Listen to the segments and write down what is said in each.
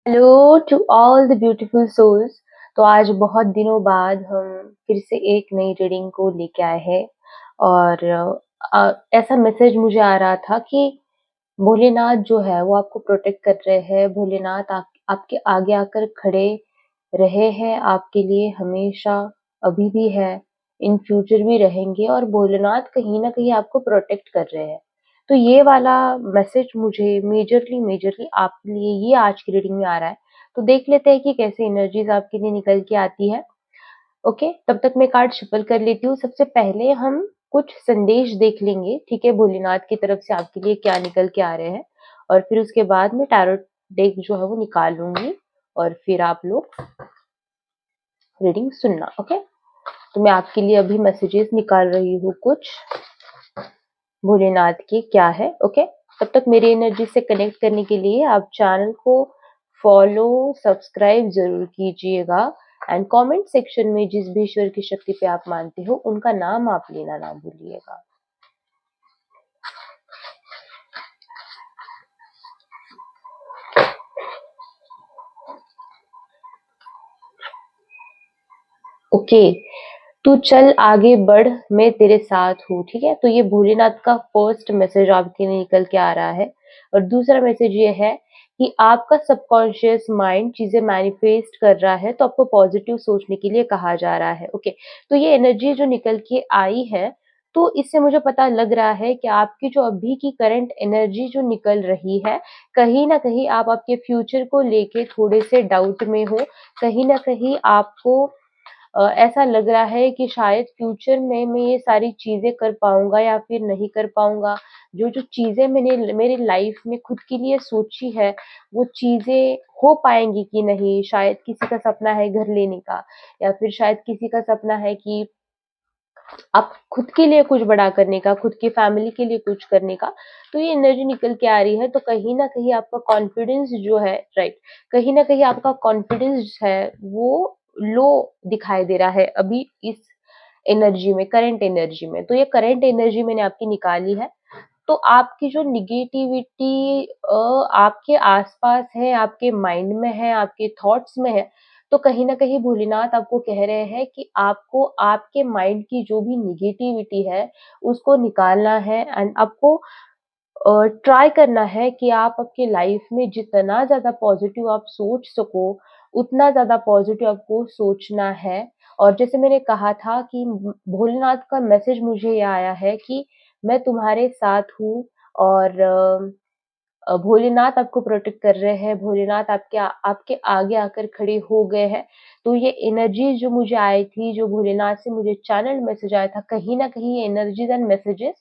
Hello to all the beautiful souls. तो आज बहुत दिनों बाद हम फिर से एक नई रीडिंग को लेके आए हैं। और ऐसा मैसेज मुझे आ रहा था कि भोलेनाथ जो है वो आपको प्रोटेक्ट कर रहे हैं। भोलेनाथ आपके आगे आकर खड़े रहे हैं आपके लिए हमेशा, अभी भी है, इन फ्यूचर भी रहेंगे और भोलेनाथ कहीं ना कहीं आपको प्रोटेक्ट कर रहे हैं। तो ये वाला मैसेज मुझे मेजरली मेजरली आपके लिए ये आज की रीडिंग में आ रहा है। तो देख लेते हैं कि कैसे एनर्जीज आपके लिए निकल के आती है। ओके, तब तक मैं कार्ड शफल कर लेती हूँ। सबसे पहले हम कुछ संदेश देख लेंगे, ठीक है, भोलेनाथ की तरफ से आपके लिए क्या निकल के आ रहे हैं। और फिर उसके बाद मैं टैरो डेक जो है वो निकाल लूंगी और फिर आप लोग रीडिंग सुनना। ओके, तो मैं आपके लिए अभी मैसेजेस निकाल रही हूँ कुछ भोलेनाथ के क्या है। ओके, तब तक मेरी एनर्जी से कनेक्ट करने के लिए आप चैनल को फॉलो सब्सक्राइब जरूर कीजिएगा। एंड कमेंट सेक्शन में जिस भी ईश्वर की शक्ति पे आप मानते हो उनका नाम आप लेना ना भूलिएगा। ओके, तू चल आगे बढ़, मैं तेरे साथ हूँ। ठीक है, तो ये भोलेनाथ का फर्स्ट मैसेज आपके लिए निकल के आ रहा है। और दूसरा मैसेज ये है कि आपका सबकॉन्शियस माइंड चीजें मैनिफेस्ट कर रहा है, तो आपको पॉजिटिव सोचने के लिए कहा जा रहा है। ओके, तो ये एनर्जी जो निकल के आई है, तो इससे मुझे पता लग रहा है कि आपकी जो अभी की करंट एनर्जी जो निकल रही है, कहीं ना कहीं आप आपके फ्यूचर को लेके थोड़े से डाउट में हो। कहीं ना कहीं आपको ऐसा लग रहा है कि शायद फ्यूचर में मैं ये सारी चीजें कर पाऊंगा या फिर नहीं कर पाऊंगा। जो जो चीजें मैंने मेरी लाइफ में खुद के लिए सोची है, वो चीजें हो पाएंगी कि नहीं। शायद किसी का सपना है घर लेने का, या फिर शायद किसी का सपना है कि आप खुद के लिए कुछ बड़ा करने का, खुद की फैमिली के लिए कुछ करने का। तो ये एनर्जी निकल के आ रही है, तो कहीं ना कहीं आपका कॉन्फिडेंस जो है, राइट, कहीं ना कहीं आपका कॉन्फिडेंस है वो लो दिखाई दे रहा है अभी इस एनर्जी में, करंट एनर्जी में। तो ये करंट एनर्जी मैंने आपकी निकाली है। तो आपकी जो निगेटिविटी आपके आसपास है, आपके माइंड में है, आपके थॉट्स में है, तो कहीं ना कहीं भोलेनाथ आपको कह रहे हैं कि आपको आपके माइंड की जो भी निगेटिविटी है उसको निकालना है। एंड आपको ट्राई करना है कि आप आपकी लाइफ में जितना ज्यादा पॉजिटिव आप सोच सको, उतना ज्यादा पॉजिटिव आपको सोचना है। और जैसे मैंने कहा था कि भोलेनाथ का मैसेज मुझे ये आया है कि मैं तुम्हारे साथ हूँ। और भोलेनाथ आपको प्रोटेक्ट कर रहे हैं। भोलेनाथ आपके आगे आकर खड़े हो गए हैं। तो ये एनर्जी जो मुझे आई थी, जो भोलेनाथ से मुझे चैनल मैसेज आया था, कहीं ना कहीं ये एनर्जीज एंड मैसेजेस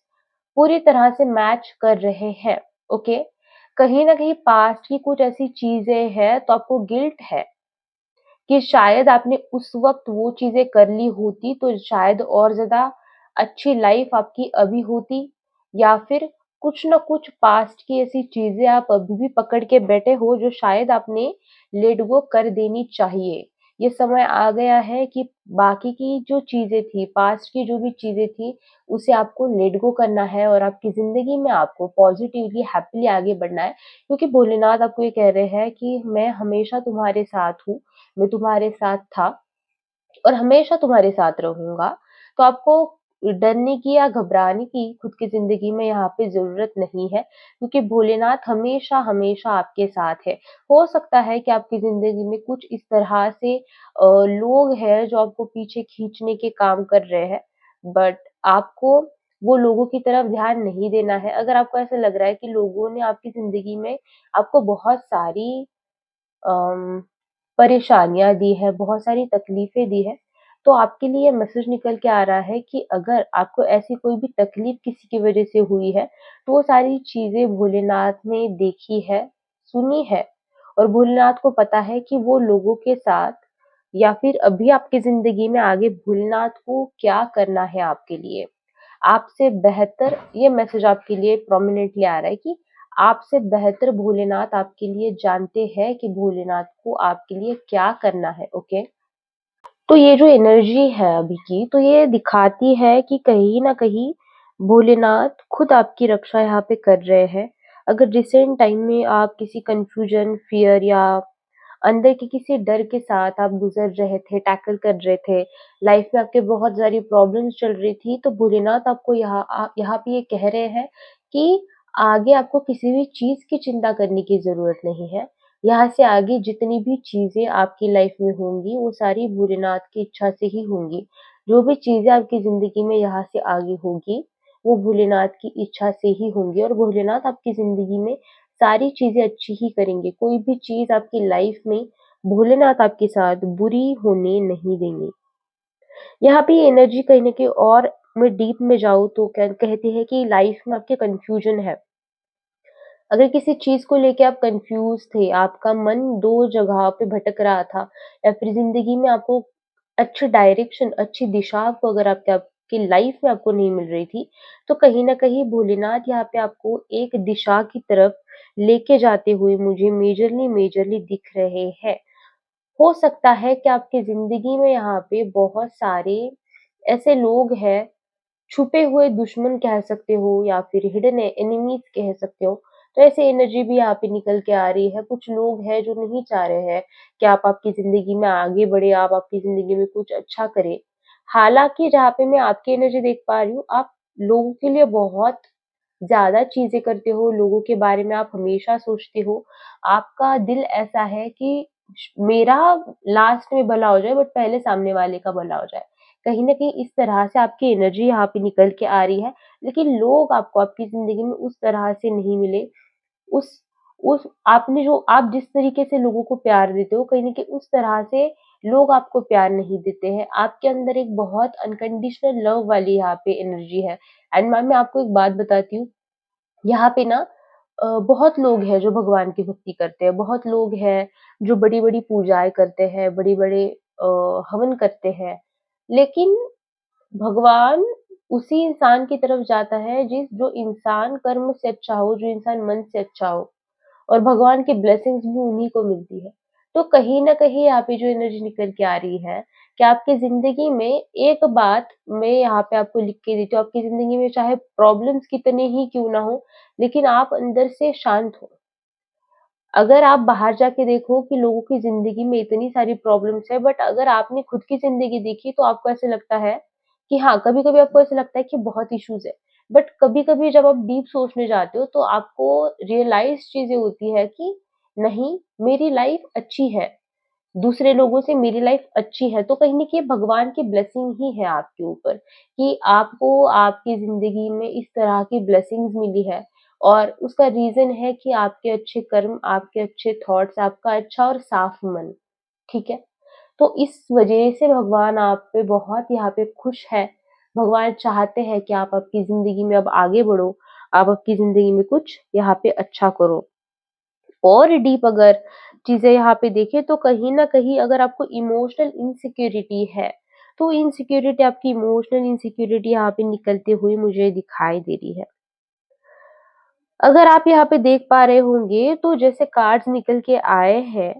पूरी तरह से मैच कर रहे हैं। ओके, कहीं ना कहीं पास्ट की कुछ ऐसी चीजें हैं तो आपको गिल्ट है कि शायद आपने उस वक्त वो चीजें कर ली होती तो शायद और ज्यादा अच्छी लाइफ आपकी अभी होती। या फिर कुछ ना कुछ पास्ट की ऐसी चीजें आप अभी भी पकड़ के बैठे हो जो शायद आपने लेट गो कर देनी चाहिए। ये समय आ गया है कि बाकी की जो चीजें थी, पास्ट की जो भी चीजें थी, उसे आपको लेट गो करना है और आपकी जिंदगी में आपको पॉजिटिवली हैप्पीली आगे बढ़ना है। क्योंकि भोलेनाथ आपको ये कह रहे हैं कि मैं हमेशा तुम्हारे साथ हूँ, मैं तुम्हारे साथ था और हमेशा तुम्हारे साथ रहूंगा। तो आपको डरने की या घबराने की खुद की जिंदगी में यहाँ पे जरूरत नहीं है, क्योंकि भोलेनाथ हमेशा हमेशा आपके साथ है। हो सकता है कि आपकी जिंदगी में कुछ इस तरह से लोग हैं जो आपको पीछे खींचने के काम कर रहे हैं, बट आपको वो लोगों की तरफ ध्यान नहीं देना है। अगर आपको ऐसा लग रहा है कि लोगों ने आपकी जिंदगी में आपको बहुत सारी अम, परेशानियाँ दी है, बहुत सारी तकलीफ़ें दी है, तो आपके लिए मैसेज निकल के आ रहा है कि अगर आपको ऐसी कोई भी तकलीफ़ किसी की वज़ह से हुई है, तो वो सारी चीज़ें भोलेनाथ ने देखी है, सुनी है। और भोलेनाथ को पता है कि वो लोगों के साथ या फिर अभी आपकी ज़िंदगी में आगे भोलेनाथ को क्या करना है आपके लिए। आपसे बेहतर ये मैसेज आपके लिए प्रोमिनेंटली आ रहा है कि आपसे बेहतर भोलेनाथ आपके लिए जानते हैं कि भोलेनाथ को आपके लिए क्या करना है। ओके, तो ये जो एनर्जी है अभी की, तो ये दिखाती है कि कहीं ना कहीं भोलेनाथ खुद आपकी रक्षा यहाँ पे कर रहे हैं। अगर रिसेंट टाइम में आप किसी कंफ्यूजन, फियर या अंदर के किसी डर के साथ आप गुज़र रहे थे, टैकल कर रहे थे, लाइफ में आपके बहुत सारी प्रॉब्लम्स चल रही थी, तो भोलेनाथ आपको यहाँ पे ये कह रहे हैं कि आगे आपको किसी भी चीज़ की चिंता करने की ज़रूरत नहीं है। यहाँ से आगे जितनी भी चीज़ें आपकी लाइफ में होंगी, वो सारी भोलेनाथ की इच्छा से ही होंगी। जो भी चीज़ें आपकी ज़िंदगी में यहाँ से आगे होगी, वो भोलेनाथ की इच्छा से ही होंगी और भोलेनाथ आपकी ज़िंदगी में सारी चीज़ें अच्छी ही करेंगे। कोई भी चीज़ आपकी लाइफ में भोलेनाथ आपके साथ बुरी होने नहीं देंगे। यहाँ पे ये एनर्जी कहीं न कहीं और मैं डीप में जाऊँ तो क्या कहते हैं कि लाइफ में आपके कन्फ्यूजन है। अगर किसी चीज़ को लेके आप कन्फ्यूज़ थे, आपका मन 2 जगह पे भटक रहा था या फिर ज़िंदगी में आपको अच्छी डायरेक्शन, अच्छी दिशा आपको अगर आपकी लाइफ में आपको नहीं मिल रही थी, तो कहीं न कहीं भोलेनाथ यहाँ पे आपको एक दिशा की तरफ लेके जाते हुए मुझे मेजरली मेजरली दिख रहे हैं। हो सकता है कि आपकी ज़िंदगी में यहाँ पे बहुत सारे ऐसे लोग हैं, छुपे हुए दुश्मन कह सकते हो या फिर हिडन एनिमीज़ कह सकते हो। तो ऐसी एनर्जी भी यहाँ पे निकल के आ रही है। कुछ लोग हैं जो नहीं चाह रहे हैं कि आप आपकी ज़िंदगी में आगे बढ़े, आप आपकी ज़िंदगी में कुछ अच्छा करें। हालाँकि जहाँ पे मैं आपकी एनर्जी देख पा रही हूँ, आप लोगों के लिए बहुत ज़्यादा चीज़ें करते हो, लोगों के बारे में आप हमेशा सोचते हो। आपका दिल ऐसा है कि मेरा लास्ट में भला हो जाए बट पहले सामने वाले का भला हो जाए। कहीं न कहीं इस तरह से आपकी एनर्जी यहाँ पे निकल के आ रही है, लेकिन लोग आपको आपकी ज़िंदगी में उस तरह से नहीं मिले। उस उस आपने जो आप जिस तरीके से लोगों को प्यार देते हो, कहीं न कहीं उस तरह से लोग आपको प्यार नहीं देते हैं। आपके अंदर एक बहुत अनकंडीशनल लव वाली यहाँ पे एनर्जी है। एंड मैम मैं आपको एक बात बताती हूँ, यहाँ पे ना बहुत लोग हैं जो भगवान की भक्ति करते हैं, बहुत लोग हैं जो बड़ी-बड़ी पूजाएँ करते हैं, बड़े-बड़े हवन करते हैं। लेकिन भगवान उसी इंसान की तरफ जाता है जो इंसान कर्म से अच्छा हो, जो इंसान मन से अच्छा हो। और भगवान की ब्लेसिंग्स भी उन्हीं को मिलती है। तो कहीं न कहीं यहाँ पे जो एनर्जी निकल के आ रही है कि आपकी ज़िंदगी में एक बात मैं यहाँ पे आपको लिख के देती हूँ, आपकी ज़िंदगी में चाहे प्रॉब्लम्स कितने ही क्यों ना हो, लेकिन आप अंदर से शांत हो। अगर आप बाहर जाके देखो कि लोगों की ज़िंदगी में इतनी सारी प्रॉब्लम्स है, बट अगर आपने खुद की ज़िंदगी देखी तो आपको ऐसा लगता है कि हाँ, कभी-कभी आपको ऐसा लगता है कि बहुत इश्यूज़ है। बट कभी-कभी जब आप डीप सोचने जाते हो तो आपको रियलाइज़ चीज़ें होती है कि नहीं, मेरी लाइफ़ अच्छी है। दूसरे लोगों से मेरी लाइफ़ अच्छी है, तो कहीं न कहीं भगवान की ब्लेसिंग ही है आपके ऊपर कि आपको आपकी ज़िंदगी में इस तरह की ब्लेसिंग्स मिली है और उसका रीज़न है कि आपके अच्छे कर्म, आपके अच्छे थॉट्स, आपका अच्छा और साफ मन, ठीक है? तो इस वजह से भगवान आप पे बहुत यहाँ पे खुश है। भगवान चाहते हैं कि आप आपकी ज़िंदगी में अब आगे बढ़ो, आप आपकी ज़िंदगी में कुछ यहाँ पे अच्छा करो। और डीप अगर चीज़ें यहाँ पे देखें तो कहीं न कहीं अगर आपको इमोशनल इनसिक्योरिटी है, तो इनसिक्योरिटी आपकी इमोशनल इनसिक्योरिटी यहाँ पे निकलते हुए मुझे दिखाई दे रही है। अगर आप यहाँ पे देख पा रहे होंगे तो जैसे कार्ड्स निकल के आए हैं,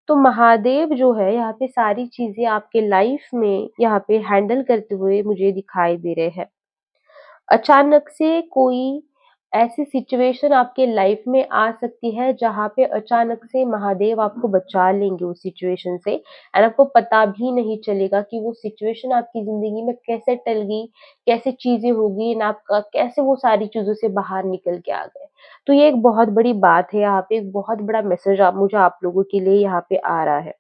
तो महादेव जो है यहाँ पे सारी चीज़ें आपके लाइफ में यहाँ पे हैंडल करते हुए मुझे दिखाई दे रहे हैं। अचानक से कोई ऐसी सिचुएशन आपके लाइफ में आ सकती है जहाँ पे अचानक से महादेव आपको बचा लेंगे उस सिचुएशन से एंड आपको पता भी नहीं चलेगा कि वो सिचुएशन आपकी ज़िंदगी में कैसे टल गई, कैसे चीज़ें हो गई एंड आप कैसे वो सारी चीज़ों से बाहर निकल के आ गए। तो ये एक बहुत बड़ी बात है यहाँ पे, एक बहुत बड़ा मैसेज आप मुझे आप लोगों के लिए यहाँ पे आ रहा है।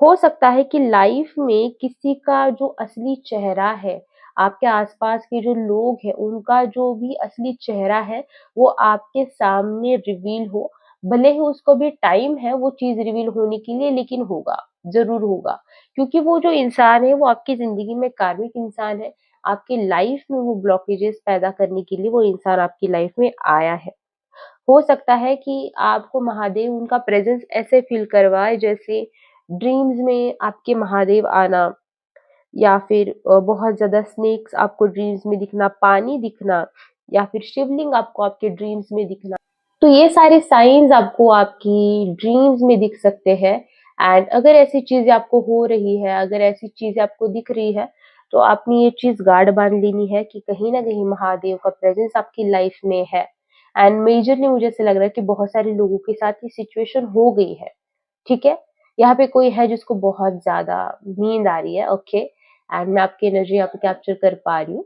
हो सकता है कि लाइफ में किसी का जो असली चेहरा है, आपके आसपास के जो लोग हैं, उनका जो भी असली चेहरा है, वो आपके सामने रिवील हो। भले ही उसको भी टाइम है वो चीज़ रिवील होने के लिए, लेकिन होगा, ज़रूर होगा। क्योंकि वो जो इंसान है, वो आपकी ज़िंदगी में कार्मिक इंसान है। आपकी लाइफ में वो ब्लॉकेजेस पैदा करने के लिए वो इंसान आपकी लाइफ में आया है। हो सकता है कि आपको महादेव उनका प्रेज़ेंस ऐसे फ़ील करवाए जैसे ड्रीम्स में आपके महादेव आना या फिर बहुत ज़्यादा स्नेक्स आपको ड्रीम्स में दिखना, पानी दिखना या फिर शिवलिंग आपको आपके ड्रीम्स में दिखना। तो ये सारे साइन्स आपको आपकी ड्रीम्स में दिख सकते हैं एंड अगर ऐसी चीज़ें आपको हो रही है, अगर ऐसी चीज़ें आपको दिख रही है, तो आपने ये चीज़ गार्ड बाँध लेनी है कि कहीं न कहीं महादेव का प्रेज़ेंस आपकी लाइफ़ में है एंड मेजरली मुझे ऐसा लग रहा है कि बहुत सारे लोगों के साथ ये सिचुएशन हो गई है। ठीक है? यहाँ पे कोई है जिसको बहुत ज़्यादा नींद आ रही है, ओके, एंड मैं आपकी एनर्जी यहाँ पे कैप्चर कर पा रही हूँ।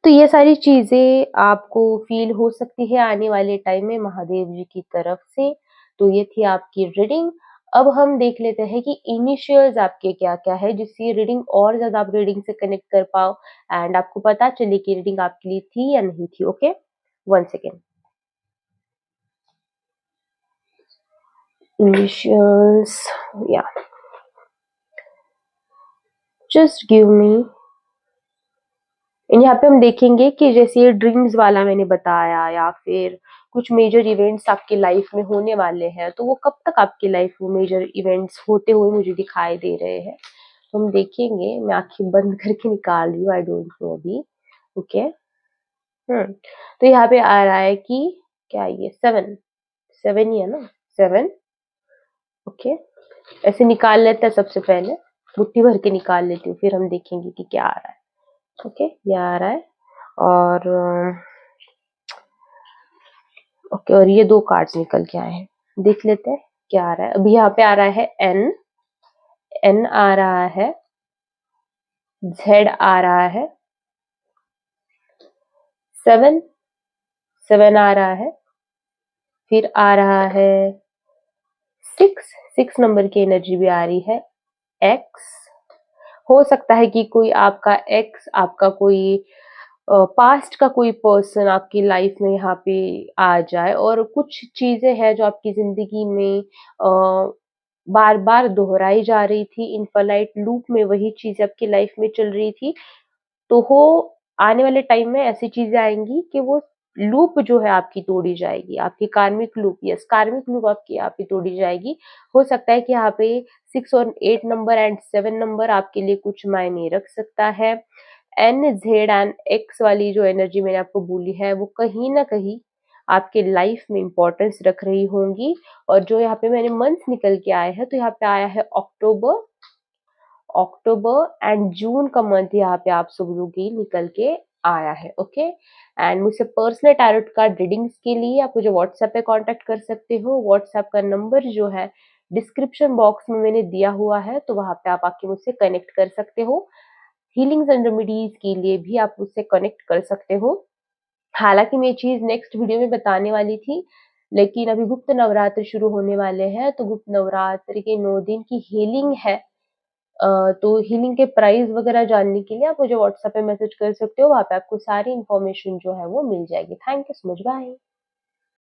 तो ये सारी चीज़ें आपको फ़ील हो सकती है आने वाले टाइम में महादेव जी की तरफ से। तो ये थी आपकी रीडिंग। अब हम देख लेते हैं कि इनिशियल्स आपके क्या-क्या है, जिससे ये रीडिंग और ज़्यादा आप रीडिंग से कनेक्ट कर पाओ एंड आपको पता चले कि रीडिंग आपके लिए थी या नहीं थी, ओके? 1 सेकंड। इनिशियल्स, या जस्ट गिव मी। यहाँ पे हम देखेंगे कि जैसे ये ड्रीम्स वाला मैंने बताया या फिर कुछ मेजर इवेंट्स आपकी लाइफ में होने वाले हैं, तो वो कब तक आपकी लाइफ में मेजर इवेंट्स होते हुए मुझे दिखाई दे रहे हैं। तो हम देखेंगे, मैं आँखें बंद करके निकाल रही हूँ, आई डोंट नो अभी, ओके। तो यहाँ पे आ रहा है कि क्या ये 7, 7 ही है ना? 7, ओके। ऐसे निकाल लेते हैं सबसे पहले, मुट्ठी भर के निकाल लेती हूँ, फिर हम देखेंगे कि क्या आ रहा है। ओके, ये आ रहा है और ओके, और ये 2 कार्ड्स निकल के आए हैं। देख लेते हैं क्या आ रहा है। अभी यहाँ पे आ रहा है एन, एन आ रहा है, ज़ेड आ रहा है, 7, 7 आ रहा है, फिर आ रहा है 6, 6 नंबर की एनर्जी भी आ रही है, एक्स। हो सकता है कि कोई आपका एक्स, आपका कोई पास्ट का कोई पर्सन आपकी लाइफ में यहाँ पे आ जाए और कुछ चीज़ें हैं जो आपकी ज़िंदगी में बार-बार दोहराई जा रही थी, इनफाइनाइट लूप में वही चीज़ आपकी लाइफ में चल रही थी। तो वो आने वाले टाइम में ऐसी चीज़ें आएँगी कि वो लूप जो है आपकी तोड़ी जाएगी, आपकी कार्मिक लूप, यस, कार्मिक लूप आपकी यहाँ पे तोड़ी जाएगी। हो सकता है कि यहाँ पे 6 और 8 नंबर एंड 7 नंबर आपके लिए कुछ मायने रख सकता है। एन, ज़ेड एंड एक्स वाली जो एनर्जी मैंने आपको बोली है, वो कहीं न कहीं आपके लाइफ में इम्पोर्टेंस रख रही होंगी। और जो यहाँ पे मैंने मंथ्स निकल के आए हैं, तो यहाँ पे आया है अक्टूबर, अक्टूबर एंड जून का मंथ यहाँ पे आप सब लोगों की निकल के आया है, ओके। एंड मुझसे पर्सनल टैरोट कार्ड रीडिंग्स के लिए आप मुझे व्हाट्सएप पे कांटेक्ट कर सकते हो। व्हाट्सएप का नंबर जो है डिस्क्रिप्शन बॉक्स में मैंने दिया हुआ है, तो वहाँ पे आप आके मुझसे कनेक्ट कर सकते हो। हीलिंग्स एंड रेमेडीज के लिए भी आप मुझसे कनेक्ट कर सकते हो। हालाँकि मैं ये चीज़ नेक्स्ट वीडियो में बताने वाली थी, लेकिन अभी गुप्त नवरात्र शुरू होने वाले हैं, तो गुप्त नवरात्र के 9 दिन की हीलिंग है। तो हीलिंग के प्राइस वगैरह जानने के लिए आप मुझे व्हाट्सएप पे मैसेज कर सकते हो, वहाँ पे आपको सारी इन्फॉर्मेशन जो है वो मिल जाएगी। Thank you so much, bye.